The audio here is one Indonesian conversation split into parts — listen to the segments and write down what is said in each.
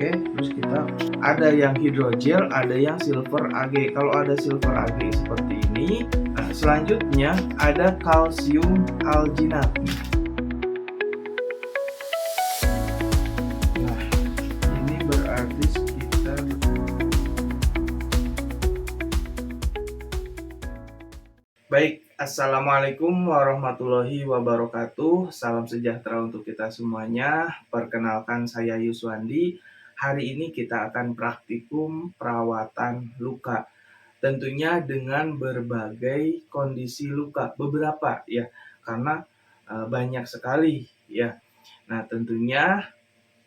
Oke, terus kita ada yang hidrogel, ada yang silver Ag. Kalau ada silver Ag seperti ini. Nah, selanjutnya ada kalsium alginat. Nah, ini berarti sekitar baik. Assalamualaikum warahmatullahi wabarakatuh. Salam sejahtera untuk kita semuanya. Perkenalkan, saya Yuswandi. Hari ini kita akan praktikum perawatan luka. Tentunya dengan berbagai kondisi luka, beberapa ya, karena banyak sekali ya. Nah, tentunya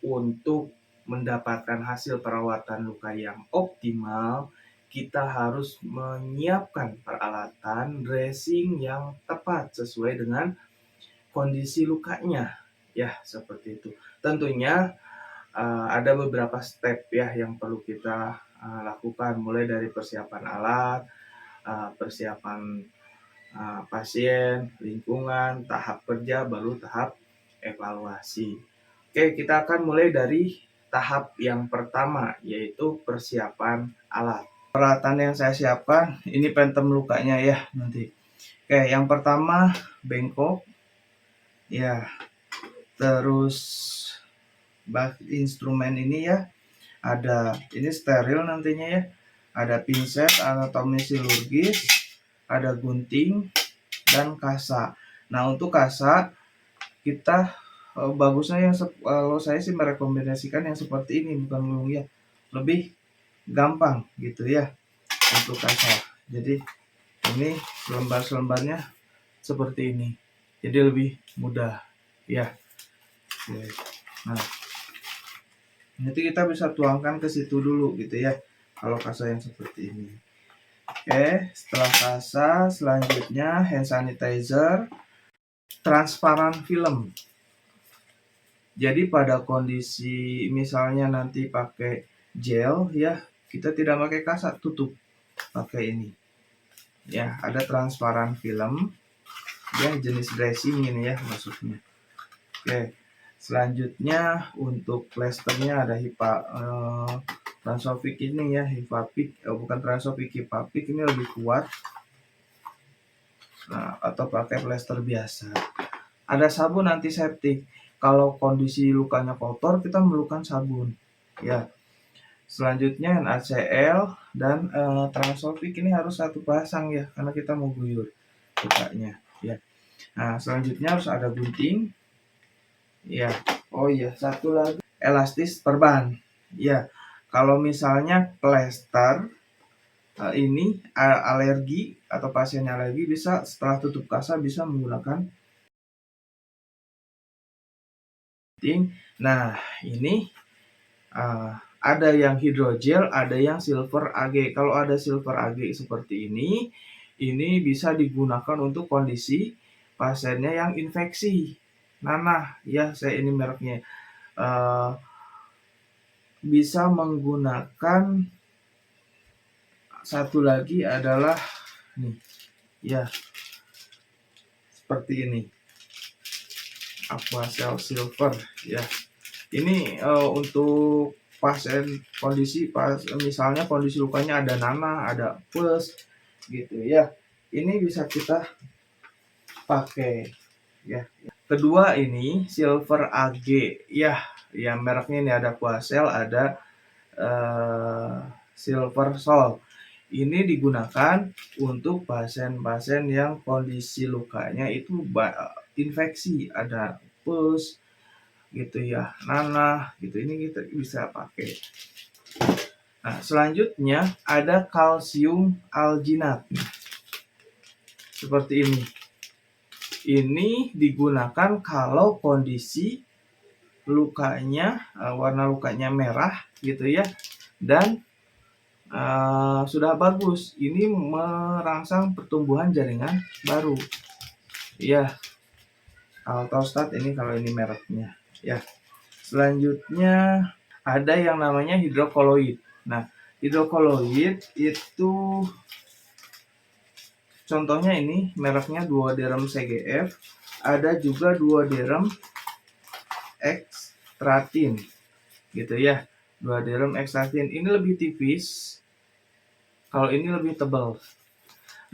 untuk mendapatkan hasil perawatan luka yang optimal, kita harus menyiapkan peralatan dressing yang tepat sesuai dengan kondisi lukanya ya, seperti itu. Tentunya ada beberapa step ya yang perlu kita lakukan, mulai dari persiapan alat, persiapan pasien, lingkungan, tahap kerja, baru tahap evaluasi. Oke, kita akan mulai dari tahap yang pertama, yaitu persiapan alat. Peralatan yang saya siapkan, ini pentem lukanya ya nanti. Oke, yang pertama bengkok, ya. Terus instrumen ini ya, ada ini steril nantinya ya. Ada pinset anatomi silurgis, ada gunting dan kasa. Nah, untuk kasa kita bagusnya yang kalau saya sih merekomendasikan yang seperti ini, bukan gulung ya, lebih gampang gitu ya untuk kasa. Jadi ini lembar-lembarnya seperti ini, jadi lebih mudah ya. Nah, nanti kita bisa tuangkan ke situ dulu gitu ya, kalau kasa yang seperti ini. Oke, setelah kasa, selanjutnya hand sanitizer, transparan film. Jadi pada kondisi misalnya nanti pakai gel ya, kita tidak pakai kasa, tutup pakai ini. Ya, ada transparan film. Ya, jenis dressing ini ya maksudnya. Oke. Selanjutnya untuk plasternya ada Transofik ini ya, Hipapik, bukan Transofik, Hipapik ini lebih kuat. Nah, atau pakai plaster biasa. Ada sabun antiseptik. Kalau kondisi lukanya kotor, kita memerlukan sabun. Ya. Selanjutnya NaCl dan Transofik ini harus satu pasang ya, karena kita mau guyur lukanya. Ya. Nah, selanjutnya harus ada gunting. Ya. Oh iya, satu lagi elastis perban. Ya. Kalau misalnya plester ini alergi atau pasien alergi, bisa setelah tutup kasa bisa menggunakan. Nah, ini ada yang hidrogel, ada yang silver Ag. Kalau ada silver Ag seperti ini bisa digunakan untuk kondisi pasiennya yang infeksi nanah ya. Saya ini mereknya bisa menggunakan satu lagi adalah nih ya, seperti ini, Aquacel silver ya. Ini untuk pasien kondisi misalnya kondisi lukanya ada nanah, ada pus gitu ya. Ini bisa kita pakai ya. Kedua ini silver Ag ya, yang mereknya ini ada Aquacel, ada Silver Sol. Ini digunakan untuk pasien-pasien yang kondisi lukanya itu infeksi, ada pus gitu ya, nanah gitu. Ini kita bisa pakai. Nah, selanjutnya ada kalsium alginat seperti ini. Ini digunakan kalau kondisi lukanya warna lukanya merah gitu ya, dan sudah bagus. Ini merangsang pertumbuhan jaringan baru ya. Altostat ini kalau ini mereknya ya. Selanjutnya ada yang namanya hidrokoloid. Nah, hidrokoloid itu contohnya ini mereknya Duoderm CGF, ada juga Duoderm Extratin gitu ya. 2 dirham X-Latin. Ini lebih tipis, kalau ini lebih tebal.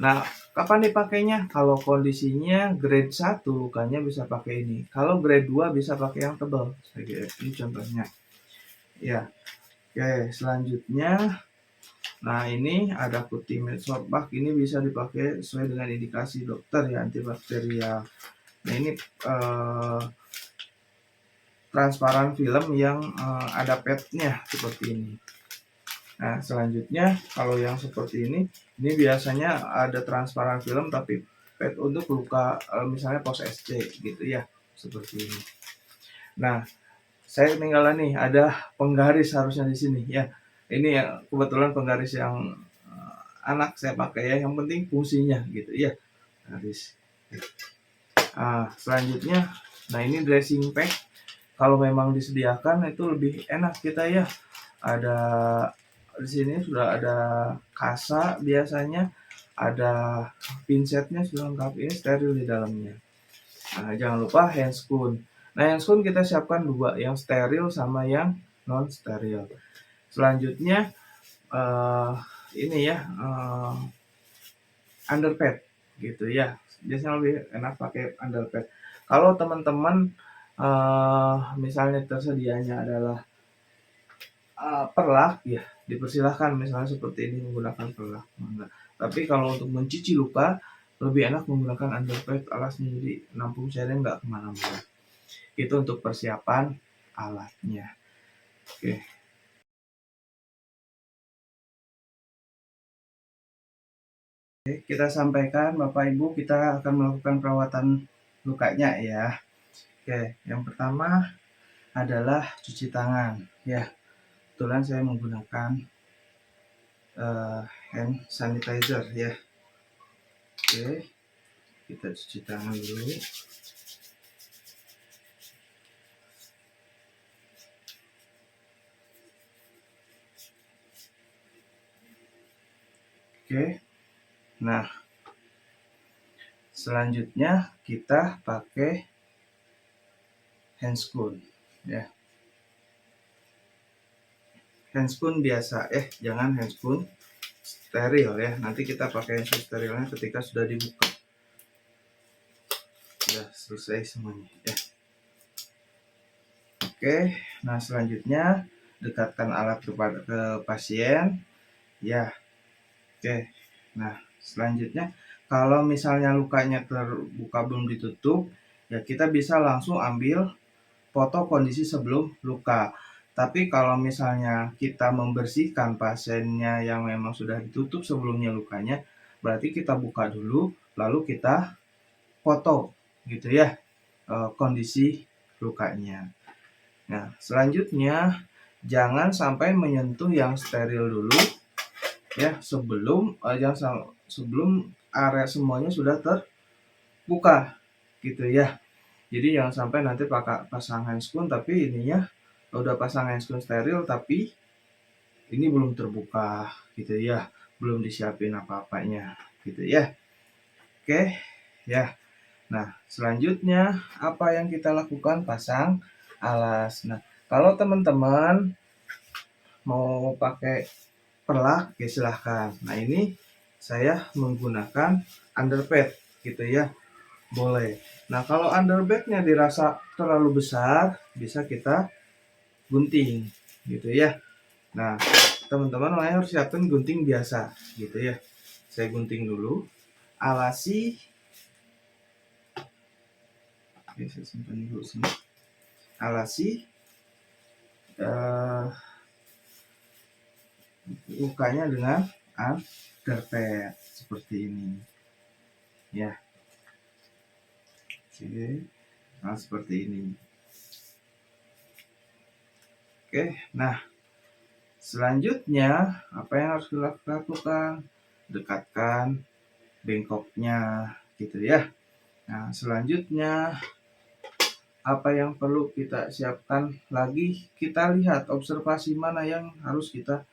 Nah, kapan dipakainya? Kalau kondisinya grade 1 lukanya bisa pakai ini. Kalau grade 2 bisa pakai yang tebal. Ini contohnya. Ya. Oke, selanjutnya nah ini ada Cutimed Sortbak, ini bisa dipakai sesuai dengan indikasi dokter ya, antibakterial. Nah ini transparan film yang ada padnya seperti ini. Nah selanjutnya kalau yang seperti ini biasanya ada transparan film tapi pad untuk luka misalnya post SC gitu ya, seperti ini. Nah saya ketinggalan nih, ada penggaris harusnya di sini ya. Ini ya kebetulan penggaris yang anak saya pakai ya, yang penting fungsinya gitu ya, garis. Selanjutnya, nah ini dressing pack. Kalau memang disediakan itu lebih enak kita ya. Ada di sini sudah ada kasa biasanya, ada pinsetnya sudah lengkap, ini steril di dalamnya. Nah jangan lupa handscoon. Nah handscoon kita siapkan 2, yang steril sama yang non steril. Selanjutnya ini ya underpad gitu ya, biasanya lebih enak pakai underpad. Kalau teman-teman misalnya tersedianya adalah perlak ya, dipersilahkan misalnya seperti ini menggunakan perlak. Tapi kalau untuk mencuci luka lebih enak menggunakan underpad, alasnya jadi nampung cairan nggak kemana-mana. Itu untuk persiapan alatnya. Oke. Kita sampaikan Bapak Ibu, kita akan melakukan perawatan lukanya ya. Oke, yang pertama adalah cuci tangan ya. Kebetulan saya menggunakan hand sanitizer ya. Oke, kita cuci tangan dulu. Oke, nah selanjutnya kita pakai handscoon ya. Handscoon biasa, jangan handscoon steril ya. Nanti kita pakai handscoon sterilnya ketika sudah dibuka. Sudah selesai semuanya ya. Oke, nah selanjutnya dekatkan alat ke pasien ya. Oke, nah selanjutnya kalau misalnya lukanya terbuka belum ditutup ya, kita bisa langsung ambil foto kondisi sebelum luka. Tapi kalau misalnya kita membersihkan pasiennya yang memang sudah ditutup sebelumnya lukanya, berarti kita buka dulu lalu kita foto gitu ya kondisi lukanya. Nah selanjutnya jangan sampai menyentuh yang steril dulu ya, sebelum area semuanya sudah terbuka gitu ya. Jadi jangan sampai nanti pasang handscoon tapi ininya udah pasang handscoon steril tapi ini belum terbuka gitu ya, belum disiapin apa-apanya gitu ya. Oke ya. Nah selanjutnya apa yang kita lakukan? Pasang alas. Nah kalau teman-teman mau pakai perlak ya silahkan. Nah ini saya menggunakan underpad gitu ya, boleh. Nah kalau underbagnya dirasa terlalu besar bisa kita gunting gitu ya. Nah teman-teman harus siapin gunting biasa gitu ya. Saya gunting dulu, alasi. Oke, saya simpan dulu sini. Alasi lukanya dengan underpad seperti ini ya. Oke, nah seperti ini. Oke, nah selanjutnya apa yang harus dilakukan? Dekatkan bengkoknya gitu ya. Nah selanjutnya apa yang perlu kita siapkan lagi? Kita lihat observasi mana yang harus kita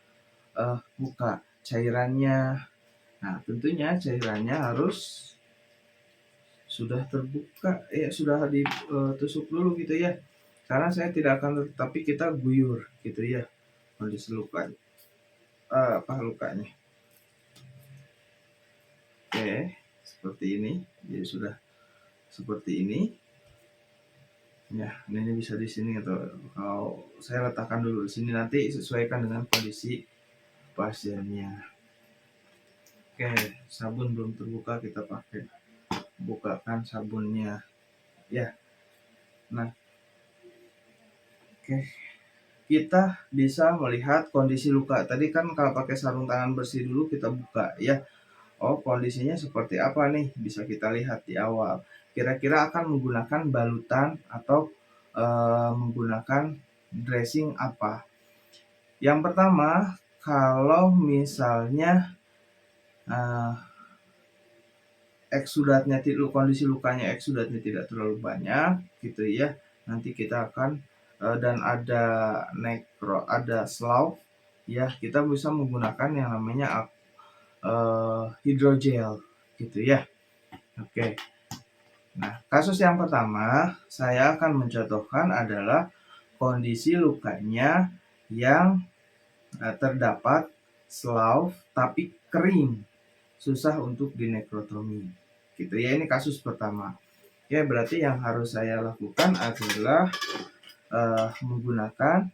buka cairannya. Nah tentunya cairannya harus sudah terbuka ya, sudah ditusuk dulu gitu ya. Karena saya tidak akan, tapi kita guyur gitu ya. kondisi lukanya. Lukanya. Oke, seperti ini. Jadi sudah seperti ini. Ya, ini bisa di sini atau kalau saya letakkan dulu di sini, nanti sesuaikan dengan kondisi pasiennya. Oke, sabun belum terbuka, kita pakai bukakan sabunnya. Ya. Nah, oke. Kita bisa melihat kondisi luka. Tadi kan kalau pakai sarung tangan bersih dulu kita buka ya. Oh, kondisinya seperti apa nih? Bisa kita lihat di awal. Kira-kira akan menggunakan balutan atau menggunakan dressing apa? Yang pertama, kalau misalnya eksudatnya, kondisi lukanya eksudatnya tidak terlalu banyak gitu ya, nanti kita akan dan ada ada slough ya, kita bisa menggunakan yang namanya hidrogel gitu ya. Oke. Nah, kasus yang pertama saya akan mencontohkan adalah kondisi lukanya yang terdapat slough tapi kering, susah untuk dinekrotomi gitu ya. Ini kasus pertama ya. Berarti yang harus saya lakukan adalah menggunakan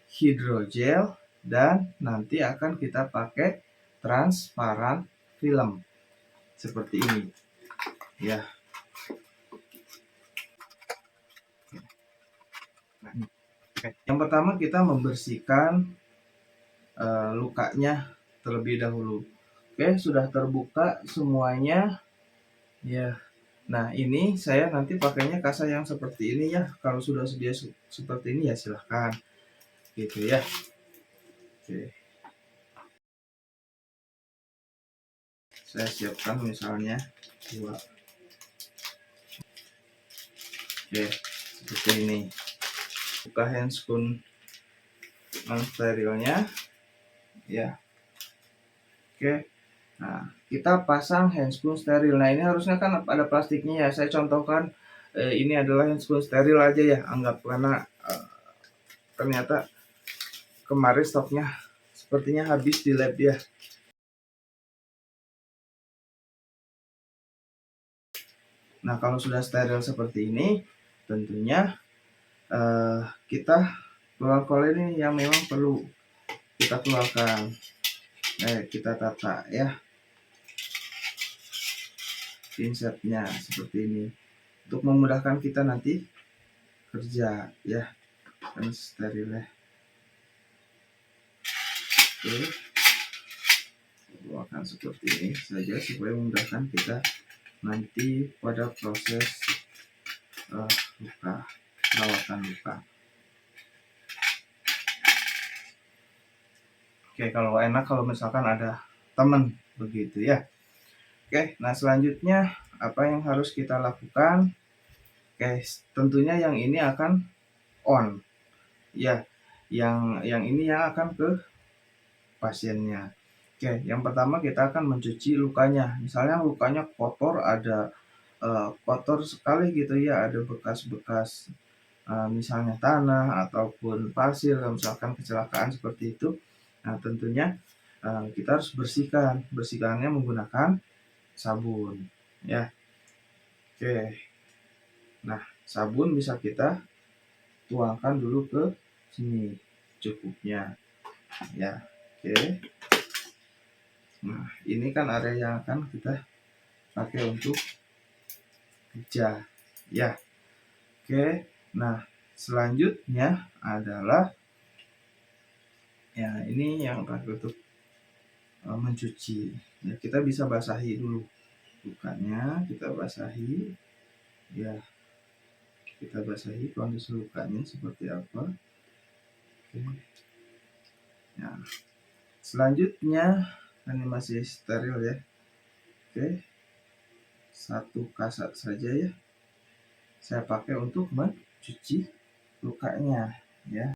hidrogel dan nanti akan kita pakai transparan film seperti ini ya. Yang pertama kita membersihkan lukanya terlebih dahulu. Oke, sudah terbuka semuanya ya. Nah, ini saya nanti pakainya kasa yang seperti ini ya. Kalau sudah sedia seperti ini ya silahkan gitu ya. Oke. Saya siapkan misalnya 2. Oke, seperti ini. Buka handscoon non sterilnya ya. Oke. Nah, kita pasang handscoon steril. Nah, ini harusnya kan ada plastiknya ya. Saya contohkan ini adalah handscoon steril aja ya. Anggap karena ternyata kemarin stoknya sepertinya habis di lab ya. Nah, kalau sudah steril seperti ini, tentunya kita keluar ini yang memang perlu kita keluarkan. Kita tata ya pinsetnya seperti ini untuk memudahkan kita nanti kerja ya. Dan steril ya. Oke, keluarkan seperti ini saja supaya memudahkan kita nanti pada proses luka, perawatan luka. Oke, kalau enak kalau misalkan ada teman begitu ya. Oke, nah selanjutnya apa yang harus kita lakukan? Oke, tentunya yang ini akan on ya, yang ini yang akan ke pasiennya. Oke, yang pertama kita akan mencuci lukanya. Misalnya lukanya kotor, ada kotor sekali gitu ya, ada bekas-bekas misalnya tanah ataupun pasir, misalkan kecelakaan seperti itu. Nah, tentunya kita harus bersihkannya menggunakan sabun ya. Oke, nah sabun bisa kita tuangkan dulu ke sini cukupnya ya. Oke, nah ini kan area yang akan kita pakai untuk kerja ya. Oke, nah selanjutnya adalah ya, ini yang terakhir untuk mencuci ya. Kita bisa basahi dulu lukanya, kita basahi ya, kita basahi kondisi lukanya seperti apa. Oke. Nah, selanjutnya ini masih steril ya. Oke, 1 kasat saja ya saya pakai untuk mencuci lukanya ya.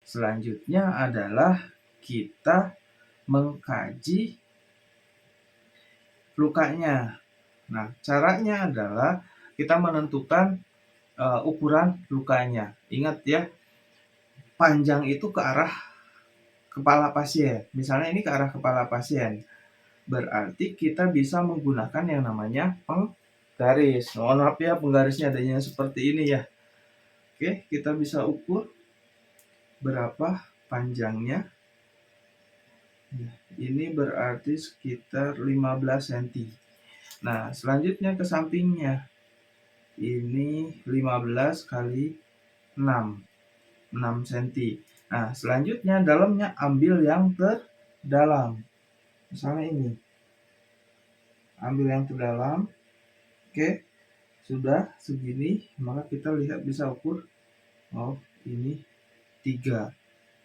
Selanjutnya adalah kita mengkaji lukanya. Nah, caranya adalah kita menentukan ukuran lukanya. Ingat ya, panjang itu ke arah kepala pasien. Misalnya ini ke arah kepala pasien. Berarti kita bisa menggunakan yang namanya penggaris. Mohon maaf ya, penggarisnya adanya seperti ini ya. Oke, kita bisa ukur berapa panjangnya. Ini berarti sekitar 15 cm. Nah, selanjutnya ke sampingnya. Ini 15 kali 6 cm. Nah, selanjutnya dalamnya ambil yang terdalam. Misalnya ini. Ambil yang terdalam. Oke. Sudah segini, maka kita lihat bisa ukur. Oh, ini 3.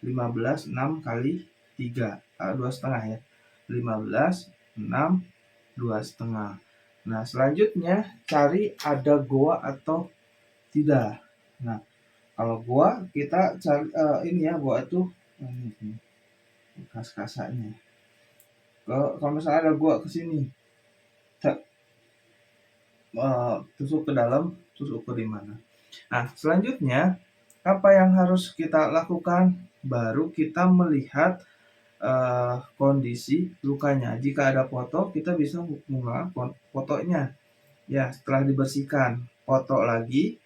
15 6 kali 3. 2,5 ya. 15 6 2,5. Nah, selanjutnya cari ada goa atau tidak. Nah, kalau gua kita cari ini ya, gua itu ini bekas kasanya. Kalau misalnya ada gua ke sini, tusuk ke dalam, terus ukur di mana. Nah, selanjutnya apa yang harus kita lakukan? Baru kita melihat kondisi lukanya. Jika ada foto, kita bisa mengulang fotonya. Ya, setelah dibersihkan, foto lagi.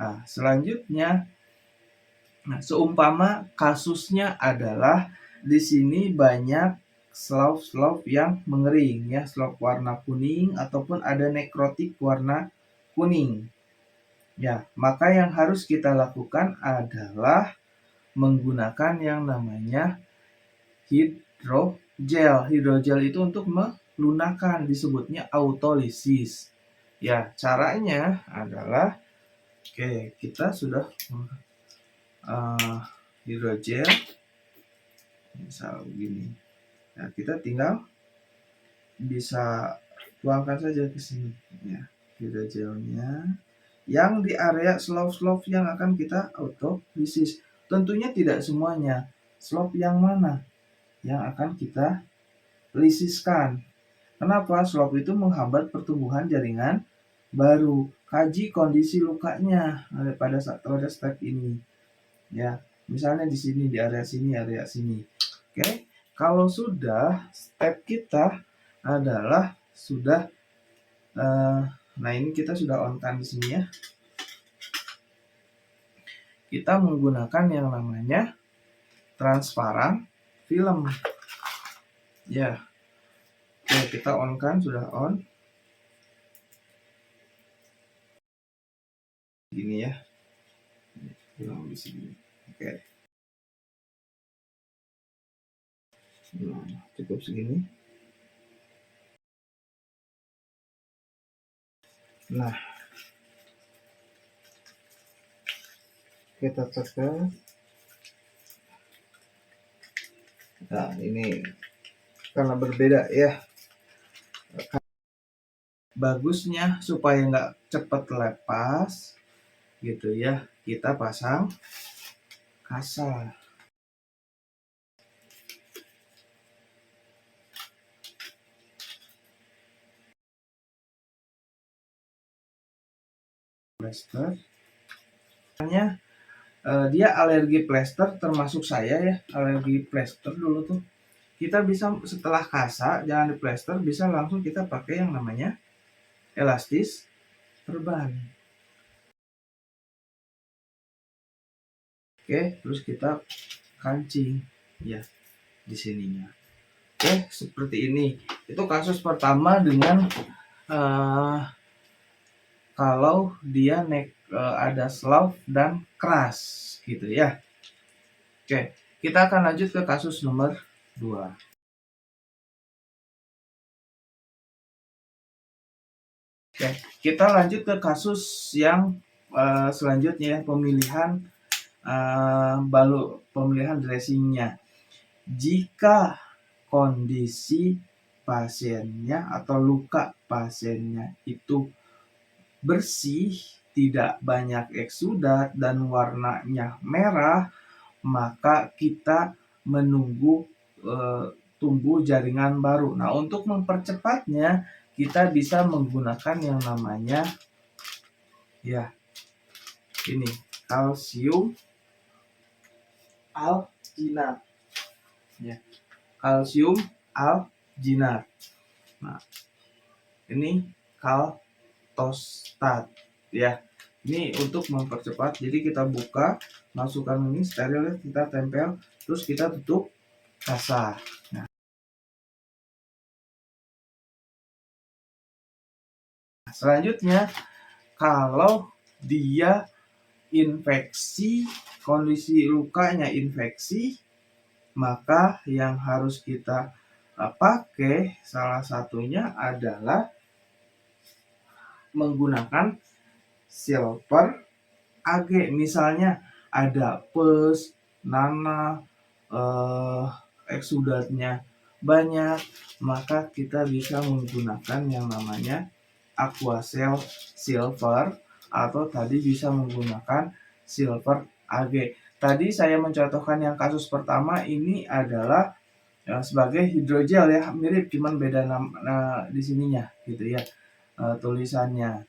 Nah, selanjutnya, seumpama kasusnya adalah di sini banyak slough yang mengering ya, slough warna kuning ataupun ada nekrotik warna kuning. Ya, maka yang harus kita lakukan adalah menggunakan yang namanya hidrogel. Hidrogel itu untuk melunakkan, disebutnya autolisis. Ya, caranya adalah kita sudah hidrogel misal begini. Nah, kita tinggal bisa tuangkan saja ke sini ya, hidrogelnya yang di area slough yang akan kita autolisis. Tentunya tidak semuanya. Slough yang mana yang akan kita lisiskan? Kenapa? Slough itu menghambat pertumbuhan jaringan baru. Kaji kondisi lukanya pada step ini. Ya, misalnya di sini, di area sini. Oke, kalau sudah, step kita adalah sudah, nah ini kita sudah on-kan di sini ya. Kita menggunakan yang namanya transparan film. Ya, oke, kita on-kan, sudah on. Gini ya, film di sini. Oke. Nah, cukup segini. Nah, kita tekan. Nah, ini karena berbeda ya. Bagusnya supaya nggak cepat lepas gitu ya, kita pasang kasa. Plester. Dia alergi plester, termasuk saya ya, alergi plester dulu tuh. Kita bisa setelah kasa, jangan di plester, bisa langsung kita pakai yang namanya elastis perban. Oke, terus kita kancing ya di sininya. Oke, seperti ini. Itu kasus pertama dengan kalau dia ada slough dan keras gitu ya. Oke, kita akan lanjut ke kasus nomor 2. Oke, kita lanjut ke kasus yang selanjutnya ya, pemilihan dressingnya. Jika kondisi pasiennya atau luka pasiennya itu bersih, tidak banyak eksudat dan warnanya merah, maka kita menunggu tumbuh jaringan baru. Nah, untuk mempercepatnya kita bisa menggunakan yang namanya ya ini kalsium alginat ya, kalsium alginat. Nah, ini kaltostat ya. Ini untuk mempercepat. Jadi kita buka, masukkan ini steril, kita tempel, terus kita tutup kasa. Nah, selanjutnya kalau dia infeksi, kondisi lukanya infeksi, maka yang harus kita pakai salah satunya adalah menggunakan silver AG. Misalnya ada pus, nanah, eksudatnya banyak, maka kita bisa menggunakan yang namanya Aquacel Silver, atau tadi bisa menggunakan Silver AG. Tadi saya mencontohkan yang kasus pertama ini adalah sebagai hidrogel ya, mirip cuman beda nama di sininya gitu ya, tulisannya.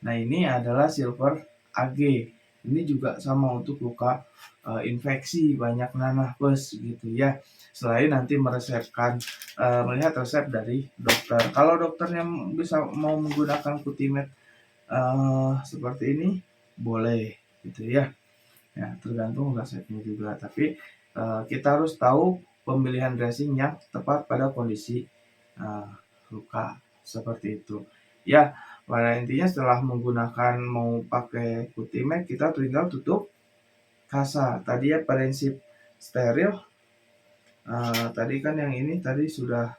Nah, ini adalah Silver AG. Ini juga sama untuk luka infeksi banyak nanah plus gitu ya. Selain nanti meresepkan, melihat resep dari dokter. Kalau dokternya bisa mau menggunakan Cutimed seperti ini, boleh gitu ya. Ya, tergantung resepnya juga. Tapi kita harus tahu pemilihan dressing yang tepat pada kondisi luka seperti itu. Ya, pada intinya setelah menggunakan mau pakai Cutimed, kita tinggal tutup kasa. Tadi ya prinsip steril. Tadi kan yang ini tadi sudah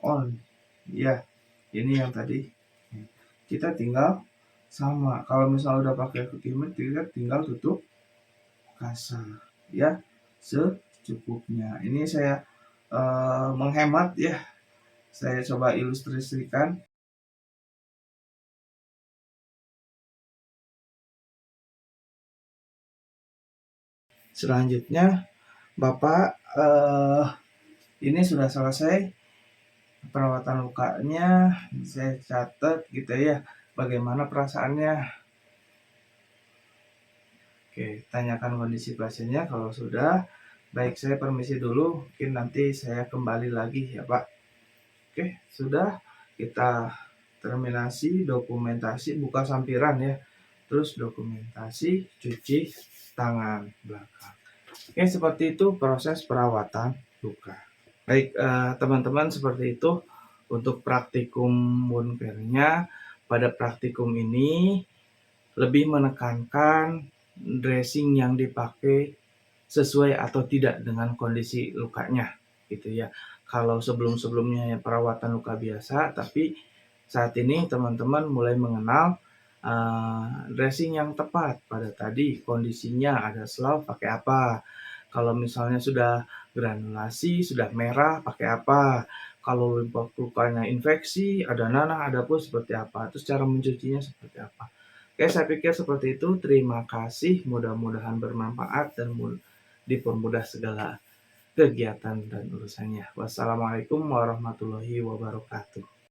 on. Ya, ini yang tadi. Kita tinggal sama. Kalau misalnya udah pakai Cutimed, kita tinggal tutup kasa ya secukupnya. Ini saya menghemat ya. Saya coba ilustrasikan. Selanjutnya Bapak ini sudah selesai perawatan lukanya. Saya catat gitu ya, bagaimana perasaannya. Oke, tanyakan kondisi pasiennya. Kalau sudah, baik, saya permisi dulu. Mungkin nanti saya kembali lagi ya Pak. Oke, sudah. Kita terminasi dokumentasi, buka sampiran ya. Terus dokumentasi cuci tangan belakang. Oke, seperti itu proses perawatan luka. Baik, teman-teman, seperti itu untuk praktikum wound care-nya. Pada praktikum ini lebih menekankan dressing yang dipakai sesuai atau tidak dengan kondisi lukanya gitu ya. Kalau sebelum-sebelumnya perawatan luka biasa, tapi saat ini teman-teman mulai mengenal dressing yang tepat. Pada tadi kondisinya ada slough pakai apa, kalau misalnya sudah granulasi, sudah merah pakai apa, kalau lukanya infeksi, ada nanah, ada pus seperti apa, terus cara mencucinya seperti apa. Oke, saya pikir seperti itu. Terima kasih, mudah-mudahan bermanfaat dan dipermudah segala kegiatan dan urusannya. Wassalamualaikum warahmatullahi wabarakatuh.